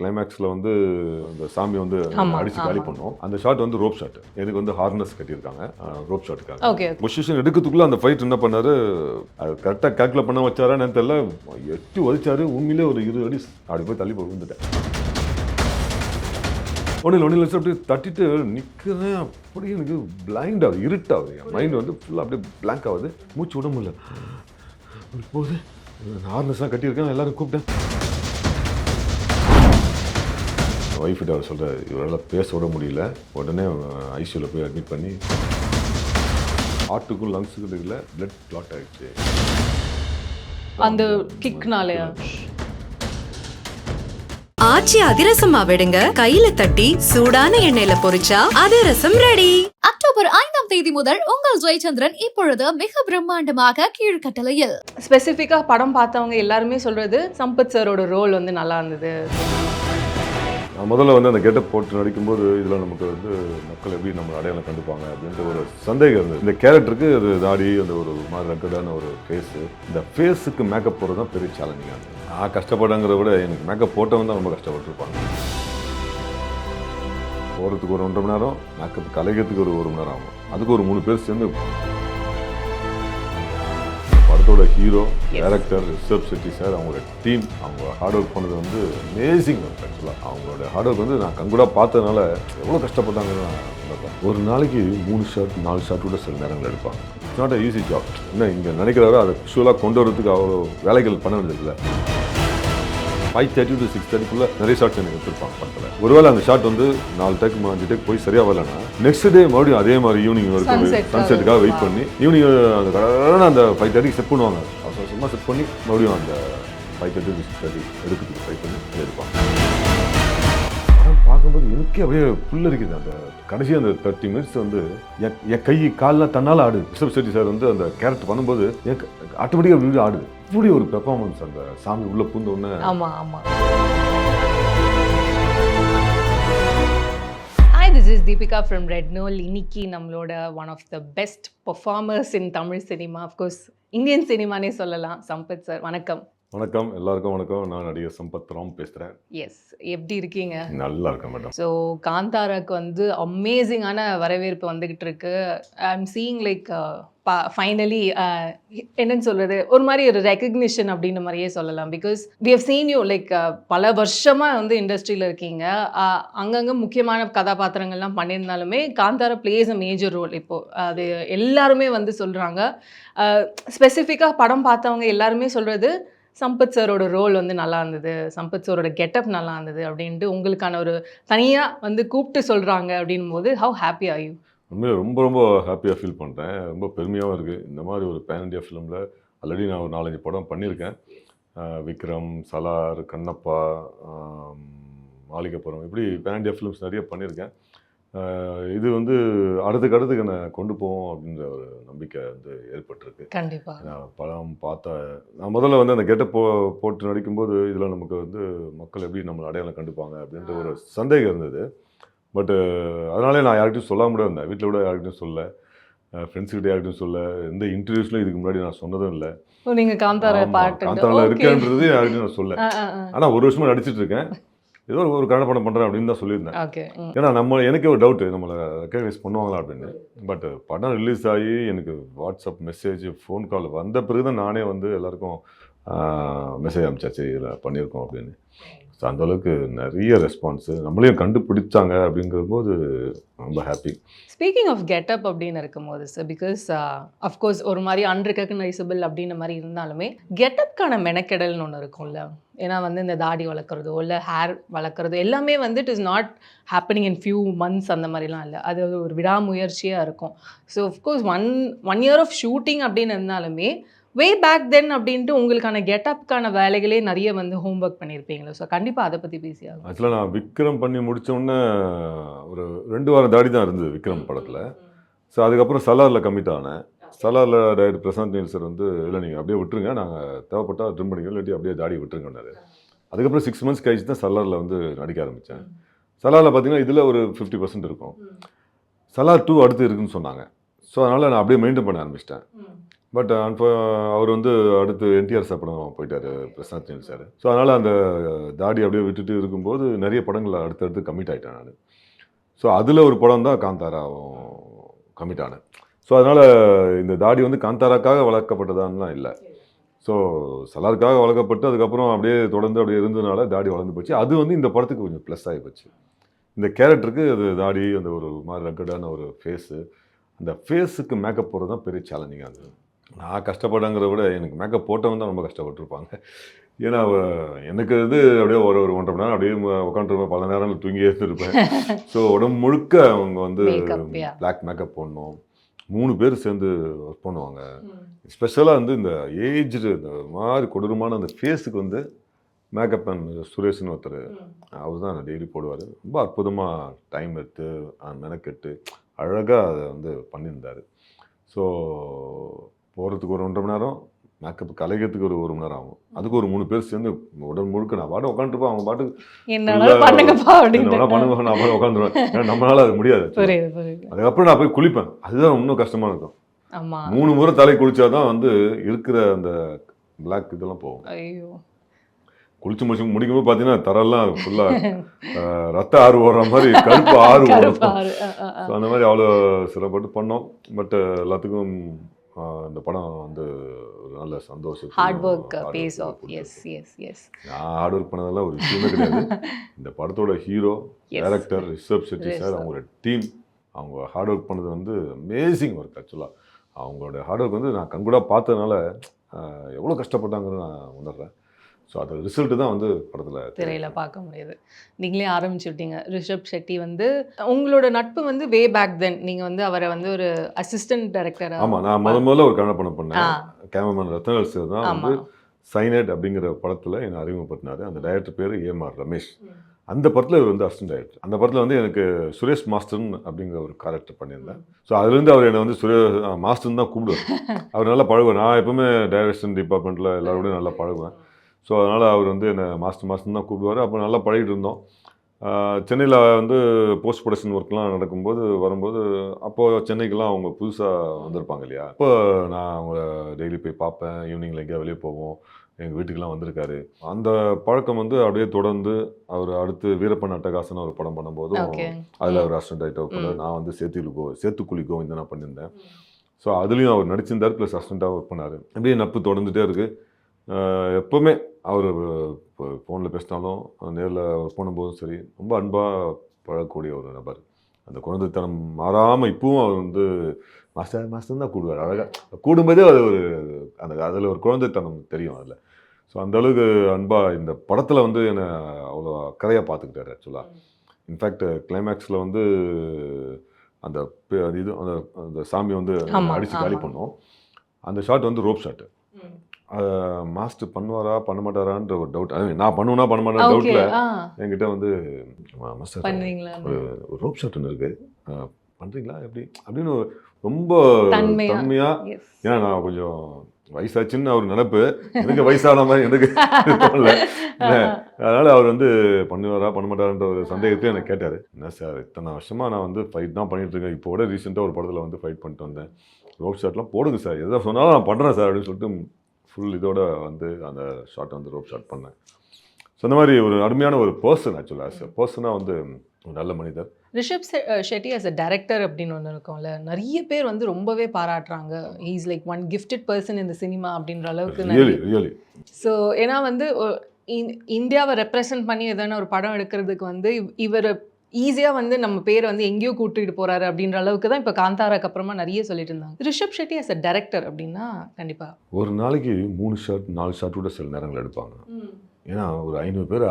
கிளைமேக்ஸில் வந்து அந்த சாமி வந்து அடிச்சு காலி பண்ணோம். அந்த ஷாட் வந்து ரோப் ஷாட். எனக்கு வந்து ஹார்னஸ் கட்டியிருக்காங்க ரோப் ஷாட்டுக்காக. பொசிஷன் எடுக்கிறதுக்குள்ள அந்த ஃபைட் என்ன பண்ணாரு, அது கரெக்டாக கால்குலேட் பண்ண வச்சாரான்னு தெரியல, எட்டி உதைச்சாரு. உண்மையிலே ஒரு 20 அடி அப்படி போய் தள்ளி போய் விழுந்துட்டேன். ஒன்றில் அப்படியே தட்டிட்டு நிற்கிறேன். அப்படியே எனக்கு பிளைண்ட் ஆகுது, இருட்டாகுது. என் மைண்ட் வந்து ஃபுல்லாக அப்படியே பிளாங்க் ஆகுது. மூச்சு விட முடியல. போகுது ஹார்னஸ்லாம் கட்டியிருக்கேன். எல்லாரும் கூப்பிட்டேன். ஒய்ஃபிட்ட அவர் சொல்கிறார், இவரால் பேச விட முடியல. உடனே ஐசியூவில் போய் அட்மிட் பண்ணி ஹார்ட்டுக்கும் லங்ஸுக்கும் இல்லை பிளட் கிளாட் ஆகிடுச்சு. அந்த கிக்னாலே ஆச்சி அதிரசமா விடுங்க. கையில தட்டி சூடான எண்ணெயில பொரிச்சா அதிரசம் ரெடி. அக்டோபர் 5ஆம் தேதி முதல் உங்கள் ஜெயச்சந்திரன் இப்பொழுது மிக பிரம்மாண்டமாக கீழ்கட்டளையில். ஸ்பெசிஃபிக்கா படம் பார்த்தவங்க எல்லாருமே சொல்றது சம்பத் சாரோட ரோல் வந்து நல்லா இருந்தது. நான் முதல்ல வந்து அந்த கெட்டப் போட்டு நடிக்கும்போது இதில் நமக்கு வந்து மக்கள் எப்படி நம்ம அடையாளம் கண்டுப்பாங்க அப்படின்ற ஒரு சந்தேகம் இருந்தது. இந்த கேரக்டருக்கு ஒரு தாடி, அந்த ஒரு மாதிரி ரெக்கடான ஒரு ஃபேஸு, இந்த ஃபேஸுக்கு மேக்கப் போடுறது தான் பெரிய சேலஞ்சிங்காக இருந்தது. நான் கஷ்டப்படாங்கிறத விட எனக்கு மேக்கப் போட்டவன் தான் ரொம்ப கஷ்டப்பட்டுருப்பாங்க. போகிறதுக்கு ஒரு 1.5 மணி நேரம், மேக்கப் கலைக்கிறதுக்கு ஒரு 1 மணி நேரம் ஆகும். அதுக்கு ஒரு 3 பேர் சேர்ந்து படத்தோட hero, director Rishab Shetty sir, அவங்களோட டீம், அவங்க ஹார்ட் ஒர்க் பண்ணது வந்து அமேசிங் ஒர்க். ஆக்சுவலாக அவங்களோட ஹார்ட் ஒர்க் வந்து நான் கண்கூட பார்த்ததுனால எவ்வளோ கஷ்டப்பட்டாங்கன்னு நான் பார்த்தேன். ஒரு நாளைக்கு 3 ஷாட் 4 ஷாட் கூட சில நேரங்கள் எடுப்பாங்க. It's not a easy job. என்ன இங்கே நினைக்கிறாரோ அதை விஷுவலாக கொண்டு வரதுக்கு அவ்வளோ வேலைகள் பண்ண வேண்டியதில்லை. 5:30 to 6:30 நிறைய ஷாட்ஸ் எனக்கு எடுத்துருப்பாங்க படத்தில். ஒருவேளை அந்த ஷாட் வந்து 4 டேக் 5 டேக் போய் சரியாக வரலன்னா நெக்ஸ்ட் டே மறுபடியும் அதே மாதிரி ஈவினிங் வரைக்கும் சன்செட்டுக்காக வெயிட் பண்ணி ஈவினிங் அந்த 5:30 செட் பண்ணுவாங்க. சும்மா செட் பண்ணி மறுபடியும் அந்த 5:30 to 6:30 எடுக்கிறதுக்கு ட்ரை பண்ணி எடுப்பாங்க. படம் பார்க்கும்போது எனக்கே அப்படியே புல் இருக்குது. அந்த கடைசி அந்த 30 மினிட்ஸ் வந்து என் கை காலெலாம் தன்னால் ஆடுது. ரிஷப் செட்டி சார் வந்து அந்த கேரக்டர் பண்ணும்போது எனக்கு ஆட்டோமேட்டிக்காக வீடு ஆடுது. இப்படி ஒரு பெர்ஃபார்மன்ஸ் அந்த சாமி உள்ள பூந்த உடனே. Hi, this is Deepika from Red Knoll. இன்னைக்கு நம்மளோட one of the best performers in Tamil cinema, of course Indian சினிமானே சொல்லலாம், சம்பத் சார். வணக்கம். வணக்கம், எல்லாருக்கும் வணக்கம். நான் நடிகர் சம்பத் ராம் பேசுகிறேன். எஸ், எப்படி இருக்கீங்க? நல்லா இருக்கேன் மேடம். ஸோ காந்தாராக்கு வந்து அமேசிங்கான வரவேற்பு வந்துகிட்டு இருக்கு. I am seeing like finally என்னன்னு சொல்கிறது, ஒரு மாதிரி ஒரு ரெக்கக்னிஷன் அப்படின்ற மாதிரியே சொல்லலாம். Because we have seen you like பல வருஷமாக வந்து இண்டஸ்ட்ரியில் இருக்கீங்க. அங்கங்கே முக்கியமான கதாபாத்திரங்கள்லாம் பண்ணியிருந்தாலுமே Kantara plays a major role. இப்போது அது எல்லாருமே வந்து சொல்கிறாங்க. ஸ்பெசிஃபிக்காக படம் பார்த்தவங்க எல்லாருமே சொல்கிறது சம்பத் சாரோட ரோல் வந்து நல்லா இருந்தது, சம்பத் சாரோட கெட்டப் நல்லா இருந்தது அப்படின்ட்டு உங்களுக்கான ஒரு தனியாக வந்து கூப்பிட்டு சொல்கிறாங்க. அப்படின்னும் போது ஹவ் ஹாப்பி ஆர் யூ? உண்மையிலே ரொம்ப ரொம்ப ஹாப்பியாக ஃபீல் பண்ணுறேன். ரொம்ப பெருமையாகவும் இருக்குது. இந்த மாதிரி ஒரு பேன் இண்டியா ஃபிலிமில் ஆல்ரெடி நான் ஒரு 4-5 படம் பண்ணியிருக்கேன். விக்ரம், சலார், கண்ணப்பா, மாளிகைப்புறம், இப்படி பேன் இண்டியா ஃபிலிம்ஸ் நிறைய பண்ணியிருக்கேன். இது வந்து அடுத்துக்கு நான் கொண்டு போவோம் அப்படின்ற ஒரு நம்பிக்கை வந்து ஏற்பட்டிருக்கு. கண்டிப்பாக. நான் படம் நான் முதல்ல வந்து அந்த கெட்டப் போட்டு நடிக்கும்போது இதில் நமக்கு வந்து மக்கள் எப்படி நம்மளை அடையாளம் கண்டுப்பாங்க அப்படின்ற ஒரு சந்தேகம் இருந்தது. பட்டு அதனாலே நான் யார்கிட்டையும் சொல்லாமல் இருந்தேன். வீட்டில் கூட யார்கிட்டையும் சொல்ல, ஃப்ரெண்ட்ஸ்கிட்ட யார்கிட்டையும் சொல்ல, எந்த இன்டர்வியூஸ்லையும் இதுக்கு முன்னாடி நான் சொன்னதும் இல்லை. நீங்கள் காந்தாராவில் இருக்கேன்றது யார்கிட்டையும் நான் சொல்ல. ஆனால் 1 வருஷமாக நடிச்சிட்டு இருக்கேன். ஏதோ ஒரு கன்னட படம் பண்ணுறேன் அப்படின்னு தான் சொல்லியிருந்தேன். ஏன்னா எனக்கே ஒரு டவுட்டு, நம்மளை ரெக்கக்னைஸ் பண்ணுவாங்களா அப்படின்னு. பட் படம் ரிலீஸ் ஆகி எனக்கு வாட்ஸ்அப் மெசேஜ், ஃபோன் கால் வந்த பிறகு தான் நானே வந்து எல்லாருக்கும் மெசேஜ் அனுப்பிச்சாச்சு இதில் பண்ணியிருக்கோம் அப்படின்னு. ஸோ அந்தளவுக்கு நிறைய ரெஸ்பான்ஸு, நம்மளையும் கண்டுபிடிச்சாங்க அப்படிங்கிறபோது ரொம்ப ஹாப்பி. ஸ்பீக்கிங் ஆஃப் கெட்டப் அப்படின்னு இருக்கும்போது சார், பிகாஸ் அஃப்கோர்ஸ் ஒரு மாதிரி அன்ரெகக்னைசபிள் அப்படின்ற மாதிரி இருந்தாலுமே கெட்டப்கான மெனக்கெடல்னு ஒன்று இருக்கும்ல. ஏன்னா வந்து இந்த தாடி வளர்க்குறதோ இல்லை ஹேர் வளர்க்குறதோ எல்லாமே வந்து it is not happening in few months அந்த மாதிரிலாம் இல்லை. அது ஒரு விடாமுயற்சியாக இருக்கும். So of course one year of shooting அப்படின்னு இருந்தாலுமே வே பேக் தென் அப்படின்ட்டு உங்களுக்கான கெட்டப்கான வேலைகளே நிறைய வந்து ஹோம் ஒர்க் பண்ணியிருப்பீங்களா? ஸோ கண்டிப்பாக அதை பற்றி பேசியாகும். ஆக்சுவலாக நான் விக்ரம் பண்ணி முடித்தோடனே ஒரு 2 வாரம் தாடி தான் இருந்தது விக்ரம் படத்தில். ஸோ அதுக்கப்புறம் சலாரில் கமிட் ஆனேன். சலாரில் டைரக்டர் பிரசாந்த் நீல் சார் வந்து இல்லை நீங்கள் அப்படியே விட்டுருங்க, நாங்கள் தேவைப்பட்டால் ட்ரிம் பண்ணிக்கோ, இல்லாட்டி அப்படியே தாடி விட்டுருங்கன்னாரு. அதுக்கப்புறம் 6 மந்த்ஸ் கழிச்சு தான் சலாரில் வந்து நடிக்க ஆரம்பித்தேன். சலாரில் பார்த்தீங்கன்னா இதில் ஒரு 50% இருக்கும். சலார் 2 அடுத்து இருக்குன்னு சொன்னாங்க. ஸோ அதனால் நான் அப்படியே மெயின்டைன் பண்ண ஆரம்பிச்சிட்டேன். பட் அவர் வந்து அடுத்து என்டிஆர் சார் படம் போயிட்டார், பிரசாந்த் நீல் சார். ஸோ அதனால் அந்த தாடி அப்படியே விட்டுட்டு இருக்கும்போது நிறைய படங்கள் அடுத்தடுத்து கமிட் ஆகிட்டேன் நான். ஸோ அதில் ஒரு படம் தான் காந்தாராவும் கமிட் ஆனேன். ஸோ அதனால் இந்த தாடி வந்து காந்தாராக்காக வளர்க்கப்பட்டதான்லாம் இல்லை. ஸோ சலாருக்காக வளர்க்கப்பட்டு அதுக்கப்புறம் அப்படியே தொடர்ந்து அப்படியே இருந்ததுனால தாடி வளர்ந்து போச்சு. அது வந்து இந்த படத்துக்கு கொஞ்சம் ப்ளஸ் ஆகி போச்சு. இந்த கேரக்டருக்கு அது தாடி, அந்த ஒரு மாதிரி ரக்கடான ஒரு ஃபேஸு, அந்த ஃபேஸுக்கு மேக்கப் போடுறது தான் பெரிய சேலஞ்சிங்காக இருந்தது. நான் கஷ்டப்படங்கிறத விட எனக்கு மேக்கப் போட்டவங்க தான் ரொம்ப கஷ்டப்பட்டுருப்பாங்க. ஏன்னா எனக்கு இது அப்படியே ஒரு 1.5 மணி நேரம் அப்படியே உட்காந்துருப்பேன், பல நேரம் தூங்கி இருந்துருப்பேன். ஸோ உடம்பு முழுக்க அவங்க வந்து பிளாக் மேக்கப் போடணும். 3 பேர் சேர்ந்து ஒர்க் பண்ணுவாங்க. ஸ்பெஷலாக வந்து இந்த ஏஜ்டு இந்த மாதிரி கொடூரமான அந்த ஃபேஸுக்கு வந்து மேக்கப் அண்ட் சுரேஷ்னு ஒருத்தர், அவர் தான் டெய்லி போடுவார். ரொம்ப அற்புதமாக டைம் எடுத்து மெனக்கெட்டு அழகாக அதை வந்து பண்ணியிருந்தார். ஸோ போகிறதுக்கு ஒரு 1.5 மணி நேரம், மேக்கப் கலைக்கிறதுக்கு ஒரு 1 மணி நேரம் ஆகும். அதுக்கு ஒரு 3 பேர் சேர்ந்து உடல் முழுக்க நான் பாட்டு உட்காந்துருப்பேன், அவங்க பாட்டுக்கு என்ன பண்ணுங்கப்பா அப்படின்னு பண்ணுவேன், நான் பாட்டு உட்காந்துருவேன். ஏன்னா நம்மளால அது முடியாது. அதுக்கப்புறம் நான் போய் குளிப்பேன், அதுதான் இன்னும் கஷ்டமாக இருக்கும். 3 முறை தலை குளிச்சாதான் வந்து இருக்கிற அந்த பிளாக் இதெல்லாம் போகும். ஐயோ, குளிச்சு முடிக்கும்போது பார்த்தீங்கன்னா தரெல்லாம் ஃபுல்லாக ரத்த ஆறு ஓடுற மாதிரி கருப்பு ஆறு ஓடும். ஸோ அந்த மாதிரி அவ்வளோ சிரமப்பட்டு பண்ணோம். பட் எல்லாத்துக்கும் இந்த படம் வந்து ஒரு நல்ல சந்தோஷம். Hard work pays off. Yes yes yes. நான் ஹார்ட் ஒர்க் பண்ணதெல்லாம் ஒரு விஷயமே கிடையாது. இந்த படத்தோட hero, director Rishab Shetty sir, அவங்களோட டீம், அவங்க ஹார்ட் ஒர்க் பண்ணது வந்து அமேசிங் ஒர்க். ஆக்சுவலாக அவங்களோட ஹார்ட் ஒர்க் வந்து நான் கண்கூடாக பார்த்ததுனால எவ்வளோ கஷ்டப்பட்டாங்கன்னு நான் உணர்றேன். ஸோ அது ரிசல்ட்டு தான் வந்து படத்தில் திரையில் பார்க்க முடியுது. நீங்களே ஆரம்பிச்சுட்டீங்க. ரிஷப் செட்டி வந்து உங்களோட நட்பு வந்து வே பேக் தென். நீங்கள் வந்து அவரை வந்து ஒரு அசிஸ்டன்ட் டைரக்டர். ஆமாம், நான் முதல்ல ஒரு கன்னட படம் பண்ணேன். கேமராமேன் ரத்னவேல் சார் தான் வந்து சைனட் அப்படிங்கிற படத்தில் என்னை அறிமுகப்படுத்தினார். அந்த டைரக்டர் பேர் ஏஆர் ரமேஷ். அந்த படத்தில் இவர் வந்து அசிஸ்டன்ட் டைரக்டர். அந்த படத்தில் வந்து எனக்கு சுரேஷ் மாஸ்டர்ன் அப்படிங்கிற ஒரு கேரக்டர் பண்ணியிருந்தேன். ஸோ அதுலேருந்து அவர் என்னை வந்து மாஸ்டர்னு தான் கூப்பிடுவார். அவர் நல்லா பழகுவார். நான் எப்பவுமே டைரக்ஷன் டிபார்ட்மெண்ட்டில் எல்லாரோடையும் நல்லா பழகுவேன். ஸோ அதனால் அவர் வந்து என்னை மாஸ்டர் தான் கூப்பிடுவார். அப்போ நல்லா பழகிட்டு இருந்தோம். சென்னையில் வந்து போஸ்ட் ப்ரொடக்ஷன் ஒர்க்லாம் நடக்கும்போது வரும்போது, அப்போது சென்னைக்கெலாம் அவங்க புதுசாக வந்திருப்பாங்க இல்லையா, அப்போ நான் அவங்கள டெய்லி போய் பார்ப்பேன். ஈவினிங்கில் எங்கேயா வெளியே போவோம், எங்கள் வீட்டுக்கெலாம் வந்திருக்காரு. அந்த பழக்கம் வந்து அப்படியே தொடர்ந்து அவர் அடுத்து வீரப்பன் அட்டகாசன் ஒரு படம் பண்ணும்போதும் அதில் அவர் அசிஸ்டன்ட் டைரக்டர் ஒர்க் பண்ணார். நான் வந்து சேத்துக்குளிக்கோ இந்த நான் பண்ணியிருந்தேன். ஸோ அதுலேயும் அவர் நடிச்சிருந்தார், ப்ளஸ் அசிஸ்டண்ட்டாக ஒர்க் பண்ணார். அப்படியே நட்பு தொடர்ந்துகிட்டே இருக்குது. எப்போவுமே அவர் ஃபோனில் பேசினாலும் நேரில் ஒர்க் பண்ணும்போதும் சரி, ரொம்ப அன்பாக பழகக்கூடிய ஒரு நபர். அந்த குழந்தைத்தனம் மாறாமல் இப்பவும் அவர் வந்து மாஸ்டர் தான் கூடுவார். அழகாக கூடும்போதே அது ஒரு அதில் ஒரு குழந்தைத்தனம் தெரியும் அதில். ஸோ அந்தளவுக்கு அன்பாக இந்த படத்தில் வந்து என்னை அவ்வளோ அக்கறையாக பார்த்துக்கிட்டாரு. ஆக்சுவலாக இன்ஃபேக்ட் கிளைமேக்ஸில் வந்து அந்த இது அந்த சாமி வந்து அடித்து காலி பண்ணோம். அந்த ஷாட் வந்து ரோப் ஷாட்டு. மாஸ்டர் பண்ணுவாரா பண்ண மாட்டாரான்ற ஒரு டவுட். நான் பண்ணுவேனா பண்ண மாட்டேன் டவுட்டில் என்கிட்ட வந்து மாஸ்டர் ஒரு ரோப் ஷாட் ஒன்று இருக்குது, பண்ணுறீங்களா எப்படி அப்படின்னு ரொம்ப தன்மையாக. ஏன்னா நான் கொஞ்சம் வயசாச்சுன்னு அவர் நினைப்பு, எனக்கு வயசான மாதிரி எனக்கு தோணல. அதனால் அவர் வந்து பண்ணுவாரா பண்ண மாட்டாரான்ற ஒரு சந்தேகத்தையும் எனக்கு கேட்டார். என்ன சார், இத்தனை வருஷமாக நான் வந்து ஃபைட் தான் பண்ணிகிட்டு இருக்கேன், இப்போ கூட ரீசெண்டாக ஒரு படத்தில் வந்து ஃபைட் பண்ணிட்டு வந்தேன், ரோப் ஷாட்லாம் போடுங்க சார், எதாவது சொன்னாலும் நான் பண்ணுறேன் சார் அப்படின்னு சொல்லிட்டு ஃபுல் இதோட வந்து அந்த ஷார்ட் வந்து ரோப் ஷாட் பண்ணேன். ஸோ அந்த மாதிரி ஒரு அருமையான ஒரு பர்சன். ஆக்சுவலாக பர்சனாக வந்து ஒரு நல்ல மனிதர். Rishab Shetty as a director அப்படின்னு ஒன்று இருக்கும்ல, நிறைய பேர் வந்து ரொம்பவே பாராட்டுறாங்க. He's like one gifted person இந்த சினிமா அப்படின்ற அளவுக்கு. ரியலி. ஸோ ஏன்னா வந்து இந்தியாவை ரெப்ரசன்ட் பண்ணி எதனா ஒரு படம் எடுக்கிறதுக்கு வந்து இவர் ஈஸியாக வந்து நம்ம பேரை வந்து எங்கேயோ கூட்டிகிட்டு போகிறாரு அப்படின்ற அளவுக்கு தான் இப்போ காந்தாராக்கு அப்புறமா நிறைய சொல்லிட்டு இருந்தாங்க. Rishab Shetty as a director அப்படின்னா கண்டிப்பாக ஒரு நாளைக்கு 3 ஷாட் 4 ஷாட் கூட சில நேரங்கள் எடுப்பாங்க. ஏன்னா ஒரு 500 பேர்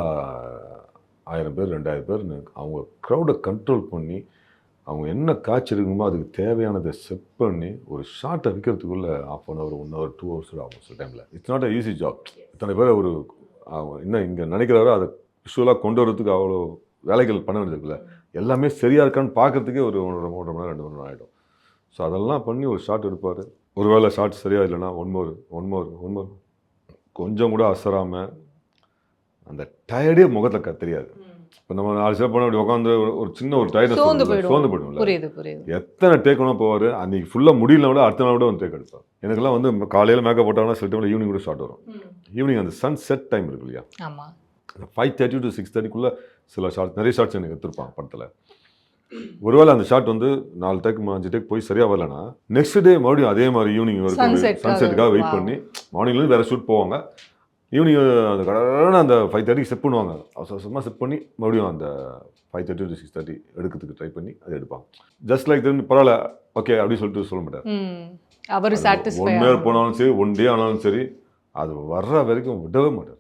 1000 பேர் 2000 பேர்னு அவங்க க்ரௌடை கண்ட்ரோல் பண்ணி அவங்க என்ன காட்சி இருக்குமோ அதுக்கு தேவையானதை செட் பண்ணி ஒரு ஷார்ட்டை விற்கிறதுக்குள்ளே 1/2 hour 1 hour 2 hours ஆகும் சில டைமில். It's not a easy job. இத்தனை பேர் ஒரு இன்னும் இங்கே நினைக்கிறாரோ அதை விஷுவலாக கொண்டு வரதுக்கு அவ்வளோ வேலைகள் பண்ண வேண்டியதுக்குள்ள எல்லாமே சரியாக இருக்கான்னு பார்க்கறதுக்கே ஒரு 1.5 மணி நேரம் 2 மணி நேரம் ஆகிடும். ஸோ அதெல்லாம் பண்ணி ஒரு ஷாட் எடுப்பார். ஒரு வேளை ஷாட் சரியாக இல்லைன்னா ஒன் மோர் கொஞ்சம் கூட அசராமல் அந்த டயர்டே முகத்தில் தெரியாது. இப்போ நம்ம 4 ஷாட் பண்ண அப்படி உட்காந்து ஒரு சின்ன ஒரு டைட்னஸ் சோர்ந்து சோர்ந்து போயிடும். போயிடும்ல. புரியுது. எத்தனை டேக் வேணா போவார், அன்றைக்கி ஃபுல்லாக முடியல விட அடுத்த நாள் விட வந்து டேக் எடுப்பார். எனக்குலாம் வந்து காலையில் மேக்கப் போட்டாங்கன்னா சில டைமில் ஈவினிங் கூட ஷாட் வரும். ஈவினிங் அந்த சன் செட் டைம் இருக்கு இல்லையா, ஆமாம், 5:30 to 6:30 சில ஷார்ட், நிறைய ஷார்ட்ஸ் எனக்கு எடுத்துருப்பாங்க படத்தில். ஒருவேளை அந்த ஷாட் வந்து 4 டேக் 5 டேக் போய் சரியாக வரலன்னா நெக்ஸ்ட் டே மறுபடியும் அதே மாதிரி ஈவினிங் வரைக்கும் சன்செட்டுக்காக வெயிட் பண்ணி மார்னிங்லேருந்து வேறு ஷூட் போவாங்க. ஈவினிங் அந்த கடற்கரை அந்த 5:30 செட் பண்ணுவாங்க, அவசரமாக செட் பண்ணி மறுபடியும் அந்த 5:30 to 6:30 எடுக்கிறதுக்கு ட்ரை பண்ணி அதை எடுப்பாங்க. ஜஸ்ட் லைக் தெரிஞ்சு பரவாயில்ல ஓகே அப்படின்னு சொல்லிட்டு சொல்ல மாட்டார். அவர் சாட்டிஸ்ஃபை 1 hour போனாலும் சரி 1 day ஆனாலும் சரி அது வர்ற வரைக்கும் விடவே மாட்டார்.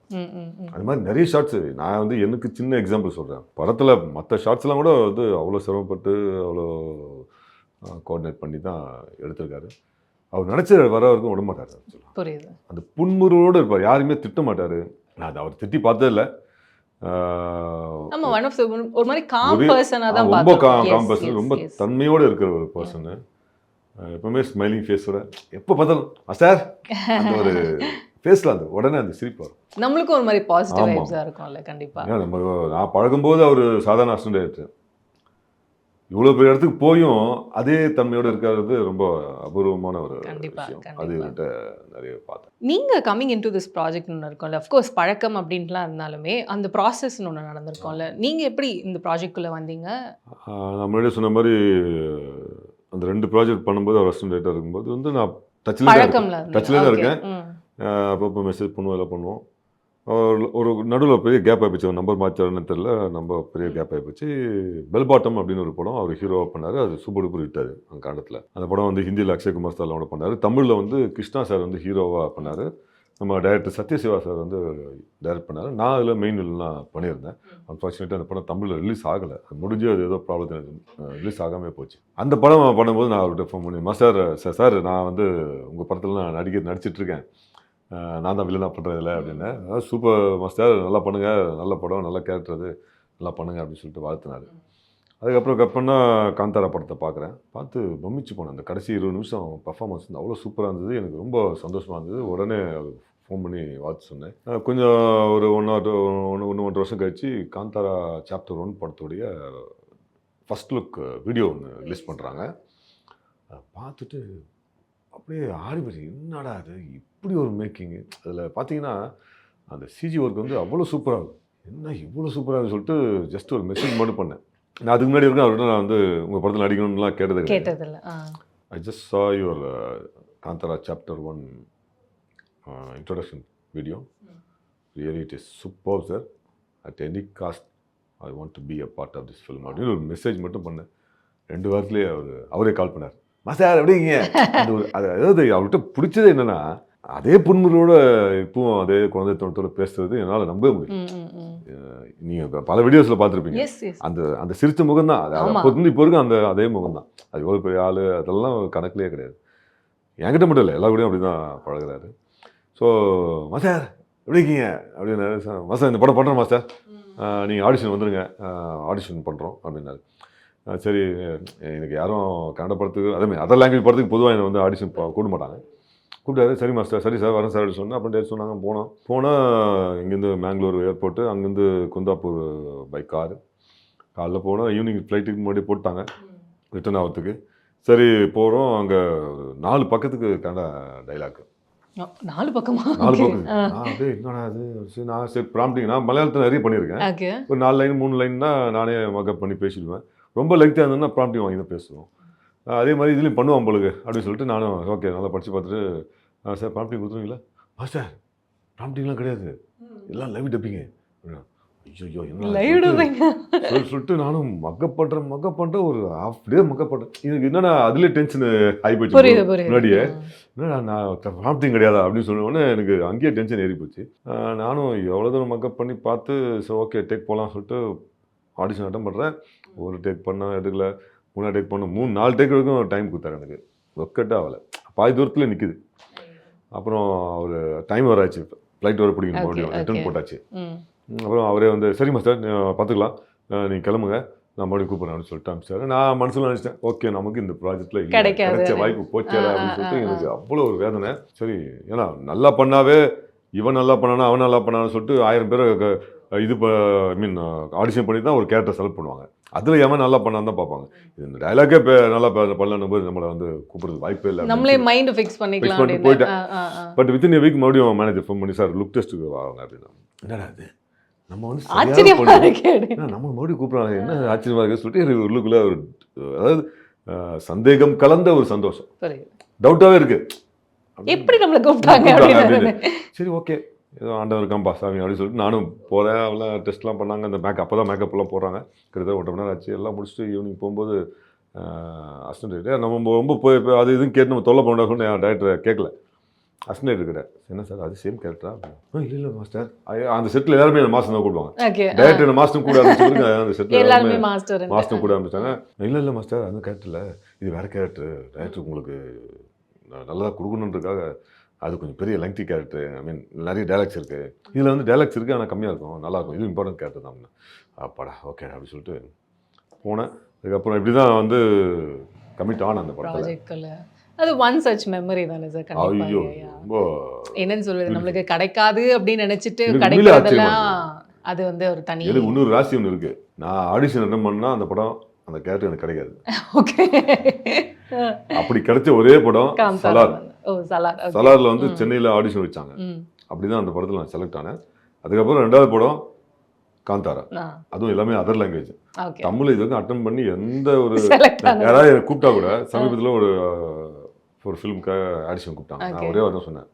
அது மாதிரி நிறைய ஷார்ட்ஸு நான் வந்து எனக்கு சின்ன எக்ஸாம்பிள் சொல்கிறேன். படத்தில் மற்ற ஷார்ட்ஸ்லாம் கூட வந்து அவ்வளோ சிரமப்பட்டு அவ்வளோ கோஆர்டினேட் பண்ணி தான் எடுத்திருக்காரு. அவர் நினச்ச வர வரைக்கும் விட மாட்டார். புரியுது. அந்த புன்முறுவோடு இருப்பார், யாருமே திட்ட மாட்டார். நான் அதை அவர் திட்டி பார்த்ததே இல்லை. ஒரு மாதிரி காம் பர்சனா தான் ரொம்ப காம் பர்சன், ரொம்ப தன்மையோடு இருக்கிற ஒரு பர்சனு. எப்பவுமே ஸ்மைலிங் ஃபேஸோட எப்போ பார்த்தாலும் சார் அந்த ஒரு ஃபேஸில் அந்த உடனே அந்த சிரிப்பு வரும். நம்மளுக்கும் ஒரு மாதிரி பாசிட்டிவ் வைப்ஸாக இருக்கும்ல. கண்டிப்பாக நம்ம நான் பழகும்போது அவர் சாதாரண அசிஸ்டன்ட் டைரக்டர், இவ்வளோ பெரிய இடத்துக்கு போயும் அதே தன்மையோடு இருக்கிறது ரொம்ப அபூர்வமான ஒரு விஷயம். அது நிறைய பார்த்தேன். நீங்கள் coming in to this project ஒன்று இருக்கும்ல, அஃப்கோர்ஸ் பழக்கம் அப்படின்ட்டுலாம் இருந்தாலுமே அந்த ப்ராசஸ்ன்னு ஒன்று நடந்திருக்கோம்ல, நீங்கள் எப்படி இந்த ப்ராஜெக்ட்குள்ளே வந்தீங்க? நான் முன்னாடியே சொன்ன மாதிரி அந்த 2 ப்ராஜெக்ட் பண்ணும்போது அவர் அசிஸ்டன்ட் டைரக்டர் இருக்கும்போது வந்து நான் டச்சில் தான் இருக்கேன். அப்பப்போ மெசேஜ் பண்ணுவோம், எல்லாம் பண்ணுவோம். ஒரு நடுவில் பெரிய கேப் ஆகிப்போச்சு, அவர் நம்பர் மாற்றாருன்னு தெரியல, நம்ம பெரிய கேப் ஆகிப்போச்சு. பெல் பாட்டம் அப்படின்னு ஒரு படம் அவர் ஹீரோவாக பண்ணார், அது சூப்பர் டூப்பர் ஹிட் ஆகுது அந்த காலத்தில். அந்த படம் வந்து ஹிந்தியில் அக்ஷய்குமார் சார்லாம் பண்ணார், தமிழில் வந்து கிருஷ்ணா சார் வந்து ஹீரோவாக பண்ணார், நம்ம டைரக்டர் சத்யசிவா சார் வந்து டைரக்ட் பண்ணார். நான் அதில் மெயின் வில்லாம் பண்ணியிருந்தேன். அன்ஃபார்ச்சுனேட்டாக அந்த படம் தமிழில் ரிலீஸ் ஆகலை, அது முடிஞ்சு அது ஏதோ ப்ராப்ளத்தில் ரிலீஸ் ஆகாமல் போச்சு. அந்த படம் பண்ணும்போது நான் அவர்கிட்ட ஃபோன் பண்ணி சார் நான் வந்து உங்கள் படத்தில் நான் நடிச்சிட்ருக்கேன், நான் தான் வில்லனாக பண்ணுறதில்ல அப்படின்னு. சூப்பர் மாஸ்டர், நல்லா பண்ணுங்கள், நல்ல படம், நல்ல கேரக்டர், அது நல்லா பண்ணுங்கள் அப்படின்னு சொல்லிட்டு வாழ்த்தினார். அதுக்கப்புறம் கட் பண்ணால் காந்தாரா படத்தை பார்த்து பொம்மிச்சு போனேன். அந்த கடைசி 20 நிமிஷம் பர்ஃபார்மன்ஸ் வந்து அவ்வளோ சூப்பராக இருந்தது, எனக்கு ரொம்ப சந்தோஷமாக இருந்தது. உடனே ஃபோன் பண்ணி வாழ்த்து சொன்னேன். கொஞ்சம் ஒரு 1.5 வருஷம் கழிச்சு காந்தாரா சாப்டர் 1 படத்துடைய ஃபஸ்ட் லுக் வீடியோ ஒன்று ரிலீஸ் பண்ணுறாங்க. அதை பார்த்துட்டு அப்படியே ஆடிப்போச்சு, என்னடா அது இப்படி ஒரு மேக்கிங்கு. அதில் பார்த்தீங்கன்னா அந்த சிஜி ஒர்க் வந்து அவ்வளோ சூப்பராக இருக்கும், என்ன இவ்வளோ சூப்பராக சொல்லிட்டு ஜஸ்ட் ஒரு மெசேஜ் மட்டும் பண்ணேன். நான் அதுக்கு முன்னாடி இருக்கேன் அவர்கிட்ட நான் வந்து உங்கள் படத்தில் நடிக்கணும்லாம் கேட்டதில்லை. I just saw your Kantara chapter 1 introduction video, really it is super sir, at any cost I want to be a part of this film அப்படின்னு ஒரு மெசேஜ் மட்டும் பண்ணேன். 2 வாரத்துலேயே அவரே கால் பண்ணார், மாஸ்டர் எப்படிங்க. அதாவது அவர்கிட்ட பிடிச்சது என்னென்னா அதே புன்முறுவோட இப்பவும் அதே குழந்தைத்தனத்தோட பேசுறது என்னால் நம்பவே முடியும். நீங்கள் பல வீடியோஸில் பார்த்துருப்பீங்க, அந்த சிரிச்ச முகம் தான் அது அப்போ இப்போ இருக்கும், அதே முகம் தான். அது எவ்வளோ பெரிய ஆள் அதெல்லாம் கணக்கிலே கிடையாது. என்கிட்ட மட்டும் இல்லை, எல்லா கூடயும் அப்படி தான் பழகுறாரு. ஸோ மாஸ்டர் எப்படி இருக்கீங்க அப்படின்னாரு. மாஸ்டர் இந்த படம் பண்ணுறோம் மாஸ்டர், நீங்கள் ஆடிஷன் வந்துடுங்க, ஆடிஷன் பண்ணுறோம் அப்படின்னாரு. சரி, எனக்கு யாரும் கன்னட படத்துக்கு அதேமாதிரி அதர் லாங்குவேஜ் படத்துக்கு பொதுவாக என்னை வந்து ஆடிஷன் கூப்பிட மாட்டாங்க. கூப்பிட்டாரு, சரி மாஸ்டர், சரி சார் வரேன் சார் அப்படி சொன்னேன். அப்புறம் டேட் சொன்னாங்க, போனால் இங்கேருந்து மேங்களூர் ஏர்போர்ட்டு, அங்கேருந்து குந்தாப்பூர் பை காலைல போனால் ஈவினிங் ஃப்ளைட்டுக்கு முன்னாடி போட்டாங்க ரிட்டர்ன் ஆகிறதுக்கு. சரி போகிறோம், அங்கே 4 பக்கத்துக்கு கன்னட டைலாக்கு. 4 பக்கமா? 4 பக்கம். அப்படியே என்னடா அது, சரி நான் சரி ப்ராம்ப்டிங் நான் மலையாளத்தில் நிறைய பண்ணியிருக்கேன், ஒரு 4 லைன் 3 லைன் தான் நானே மக்கப் பண்ணி பேசிடுவேன். ரொம்ப லெங்க்தாக இருந்ததுன்னா ப்ராம்ப்டிங் வாங்கி தான் பேசுவோம். அதே மாதிரி இதுலேயும் பண்ணுவோம் பொழுது அப்படின்னு சொல்லிட்டு நானும் ஓகே நல்லா படித்து பார்த்துட்டு, சார் ப்ராம்ப்டிங் கொடுத்துருவீங்களா? சார் ப்ராம்ப்டிங்லாம் கிடையாது, எல்லாம் லைவ் டப்பிங்க. ஐயோ என்ன சொல்லிட்டு நானும் மக்கப் பண்ணுறேன், ஒரு ஹாஃப் டே மக்கப் பண்ணுறேன். எனக்கு என்னன்னா அதுலேயே டென்ஷன் ஆகி போச்சு முன்னாடியே. என்னடா நான் ப்ராம்ப்டிங் கிடையாதா அப்படின்னு சொன்னோடனே எனக்கு அங்கேயே டென்ஷன் ஏறி போச்சு. நானும் எவ்வளோ தூரம் மக்கப் பண்ணி பார்த்து ஸோ ஓகே டேக் போகலாம் சொல்லிட்டு ஆடிஷன் அட்டன் பண்ணுறேன். ஒரு டேக் பண்ண எடுக்கல, 3 டேக் பண்ண 3-4 டேக் வரைக்கும் டைம் கொடுத்தாரு. எனக்கு ஒர்க்கட் ஆகலை, பாதி தூரத்தில் நிற்குது. அப்புறம் ஒரு டைம் வர ஆச்சு, ஃப்ளைட் வர பிடிக்கணும், மறுபடியும் ரிட்டர்ன் போட்டாச்சு. அப்புறம் அவரே வந்து சரி மாஸ்டர் பார்த்துக்கலாம், நீங்கள் கிளம்புங்க, நான் மறுபடியும் கூப்பிட்றேன் அப்படின்னு சொல்லிட்டு அனுப்பிச்சாரு. நான் மனசில் நினச்சிட்டேன், ஓகே நமக்கு இந்த ப்ராஜெக்டில் கிடைச்ச வாய்ப்பு போச்சா அப்படின்னு சொல்லிட்டு எனக்கு அவ்வளோ ஒரு வேதனை. சரி, ஏன்னா நல்லா பண்ணாவே இவன் நல்லா பண்ணானா அவன் நல்லா பண்ணான்னு சொல்லிட்டு 1000 பேரை இது இப்போ ஐ மீன் ஆடிஷன் பண்ணி தான் ஒரு கேரக்டர் செலக்ட் பண்ணுவாங்க. அதில் எவன் நல்லா பண்ணான்னு தான் பார்ப்பாங்க. இந்த டைலாக்கே நல்லா பண்ணலன்னும் போது நம்மளை வந்து கூப்பிடுறது வாய்ப்பே இல்லை. நம்மளே மைண்ட் ஃபிக்ஸ் பண்ணிக்கலாம் பண்ணிட்டு போயிட்டேன். பட் வித்தின் எ வீக் மறுபடியும் மேனேஜர் ஃபோன் பண்ணி சார் லுக் டெஸ்ட்டுக்கு வாங்க அப்படின்னா, என்னடா அது நம்ம வந்து ஆச்சரியமா இருக்கு. நம்ம மறுபடியும் கூப்பிட்றாங்க, என்ன ஆச்சரியமாக இருக்குன்னு சொல்லிட்டு உள்ளுக்குள்ளே ஒரு அதாவது சந்தேகம் கலந்த ஒரு சந்தோஷம், டவுட்டாகவே இருக்கு, எப்படி நம்மளை கூப்பிட்டாங்க அப்படின்னு. சரி ஓகே ஏதோ ஆண்டவர் இருக்காம்பா சாமி அப்படின்னு சொல்லிட்டு நானும் போகிறேன். அவெல்லாம் டெஸ்ட்லாம் பண்ணாங்க. அந்த அப்போ தான் மேக்கப்லாம் போடுறாங்க. கிட்டத்தட்ட 1.5 மணி நேரம் ஆச்சு. எல்லாம் முடிச்சுட்டு ஈவினிங் போகும்போது அசிஸ்டன்ட் நம்ம ரொம்ப போய் அது இதுன்னு கேட்டு நம்ம தொல்லை பண்ண சொல்லி என் டைரக்டரை கேட்கல. அசிஸ்டன்ட் இருக்கிறேன். என்ன சார் அது சேம் கேரக்டரா? இல்லை மாஸ்டர். அந்த செட்டில் எல்லாருமே என்ன மாஸ்டர் தான் கூப்பிடுவாங்க. டைரக்டர் என்ன மாஸ்டர் கூட ஆரம்பிச்சு அந்த செட்டில் எல்லாருமே மாஸ்டர் கூட ஆரம்பிச்சாங்க. இல்லை மாஸ்டர் அந்த கேரக்டரில் இது வேறு கேரக்டர், டைரக்டர் உங்களுக்கு நல்லா கொடுக்கணுன்றதுக்காக அது கொஞ்சம் பெரிய லெங்க்தி கேரக்டர், ஐ மீன் நிறைய டைலாக்ஸ் இருக்குது, இதில் வந்து டைலாக்ஸ் இருக்குது ஆனால் கம்மியாக இருக்கும், நல்லாயிருக்கும், இது இம்பார்ட்டன்ட் கேரக்டர் தான். அப்பாடா ஓகே அப்படின்னு சொல்லிட்டு போனேன். அதுக்கப்புறம் இப்படி தான் வந்து கமிட் ஆன அந்த படத்தில். அது ஒன் சச் மெமரி தானே சார். ஐயோ ரொம்ப என்னன்னு சொல்றது, நம்மளுக்கு கிடைக்காது அப்படின்னு நினைச்சிட்டு கிடைக்கிறதெல்லாம் அது வந்து ஒரு தனி. எனக்கு இன்னொரு ராசி ஒன்று இருக்குது. நான் ஆடிஷன் அட்டன் பண்ணால் அந்த படம் அந்த கேரக்டர் எனக்கு கிடைக்காது. ஓகே. அப்படி கிடைச்ச ஒரே படம் சலார். சலாரில் வந்து சென்னையில் ஆடிஷன் வச்சாங்க. அப்படிதான் அந்த படத்தில் நான் செலக்ட் ஆனேன். அதுக்கப்புறம் 2வது படம் காந்தாரா, அதுவும் எல்லாமே அதர் லாங்குவேஜ். தமிழ் இது வரைக்கும் அட்டன் பண்ணி எந்த ஒரு யாராவது கூப்பிட்டா கூட சமீபத்தில் ஒரு ஃபிலிமுக்காக ஆடிஷன் கூப்பிட்டாங்க. நான் ஒரே வாரம் சொன்னேன்,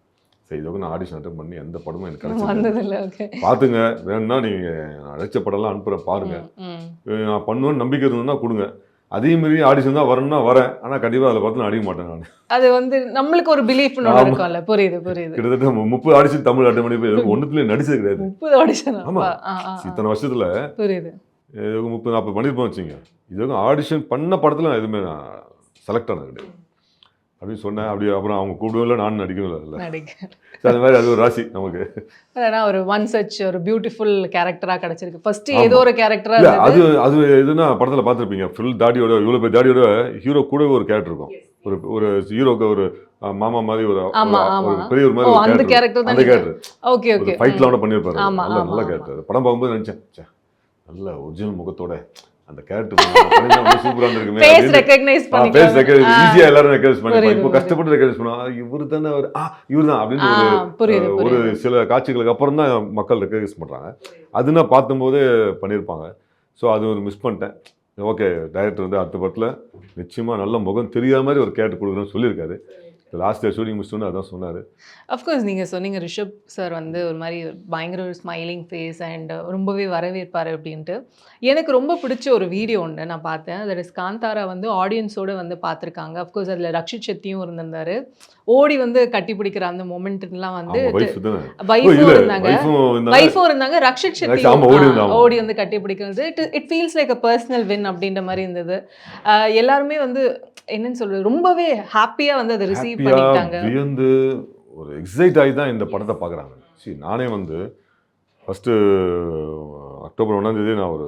சரி இதுக்கு நான் ஆடிஷன் அட்டன் பண்ணி எந்த படமும் எனக்கு கிடைச்சது பார்த்துங்க, வேணும்னா நீங்கள் நான் அழைச்ச படம்லாம் அனுப்புகிறேன் பாருங்கள், நான் பண்ணுவேன்னு நம்பிக்கை இருந்ததுன்னா கொடுங்க, அதே மாதிரி ஆடிஷன் தான் வரணும்னா வரேன், ஆனால் கண்டிப்பாக அதில் பார்த்து நான் அடிக்க மாட்டேன். நான் அது வந்து நம்மளுக்கு ஒரு பிலீஃப் இருக்கும்ல. புரியுது. கிட்டத்தட்ட 30 ஆடிஷன் தமிழ் அட்டன் பண்ணி போய் ஒன்றுத்துலேயும் நடிச்சது கிடையாது. 30 ஆடிஷன். ஆமாம், இத்தனை வருஷத்தில் புரியுது 30-40 பண்ணியிருப்போம் வச்சுங்க. இது ஆடிஷன் பண்ண படத்தில் நான் எதுவுமே நான் செலக்ட் ஆனது கிடையாது அப்படின்னு சொன்னேன். அப்படி அப்புறம் அவங்க கூப்பிடவும் இல்லை, நானும் நடிக்கவும் இல்லை. அந்த மாதிரி அது ஒரு ராசி நமக்கு. அதான் ஒரு ஒன் சச் ஒரு பியூட்டிஃபுல் கேரக்டராக கிடைச்சிருக்கு. ஃபர்ஸ்ட் ஏதோ ஒரு கேரக்டரா அது எதுனா படத்தில் பார்த்துருப்பீங்க, ஃபுல் தாடியோட, இவ்வளோ பேர் தாடியோட ஹீரோ கூடவே ஒரு கேரக்டர் இருக்கும். ஒரு ஹீரோக்கு ஒரு மாமா மாதிரி ஒரு பெரிய ஒரு மாதிரி அந்த கேரக்டர் ஓகே ஓகே ஃபைட்லாம் பண்ணியிருப்பாரு. நல்ல கேரக்டர். படம் பார்க்கும்போது நினச்சேன், நல்ல ஒரிஜினல் முகத்தோட அந்த கேரக்டர் சூப்பராக இருந்திருக்குமே. ஈஸியாக எல்லாரும் ரெக்கக்னைஸ் பண்ணிப்பாங்க. இப்போ கஷ்டப்பட்டு ரெக்கக்னைஸ் பண்ணுவாங்க, இவர் தானே இவர் தான் அப்படின்னு ஒரு சில காட்சிகளுக்கு அப்புறம் தான் மக்கள் ரெக்கக்னைஸ் பண்ணுறாங்க. அது நான் பார்க்கும்போதே பண்ணியிருப்பாங்க. ஸோ அது ஒரு மிஸ் பண்ணிட்டேன். ஓகே, டைரக்டர் வந்து அடுத்த படத்தில் நிச்சயமாக நல்ல முகம் தெரியாத மாதிரி ஒரு கேரக்டர் கொடுக்குறேன்னு சொல்லியிருக்காரு. லாஸ்ட் இயர் ஷூட்டிங் முடிச்சுட்டு அதான் சொன்னார். அஃப்கோர்ஸ் நீங்கள் சொன்னீங்க ரிஷப் சார் வந்து ஒரு மாதிரி பயங்கர ஒரு ஸ்மைலிங் ஃபேஸ் அண்ட் ரொம்பவே வரவேற்பார் அப்படின்ட்டு. எனக்கு ரொம்ப பிடிச்ச ஒரு வீடியோ ஒன்று நான் பார்த்தேன். தட் இஸ் காந்தாரா வந்து ஆடியன்ஸோடு வந்து பார்த்துருக்காங்க. அஃப்கோர்ஸ் அதில் ரக்ஷித் ஷெட்டியும் இருந்திருந்தார். ஓடி வந்து கட்டி பிடிக்கிற அந்த மொமெண்ட்லாம் வந்து வைஃபும் இருந்தாங்க, ரக்ஷித் ஷெட்டி ஓடி வந்து கட்டி பிடிக்கிறது. It feels like a personal win அப்படின்ற மாதிரி இருந்தது. எல்லாருமே வந்து என்னன்னு சொல்றது, ரொம்பவே ஹாப்பியா வந்து அதை ரிசீவ் பண்ணிட்டாங்க. வியந்து ஒரு எக்ஸைட் ஆகி தான் இந்த படத்தை பார்க்குறாங்க. சரி, நானே வந்து ஃபஸ்ட்டு அக்டோபர் 1ஆம் தேதி நான் ஒரு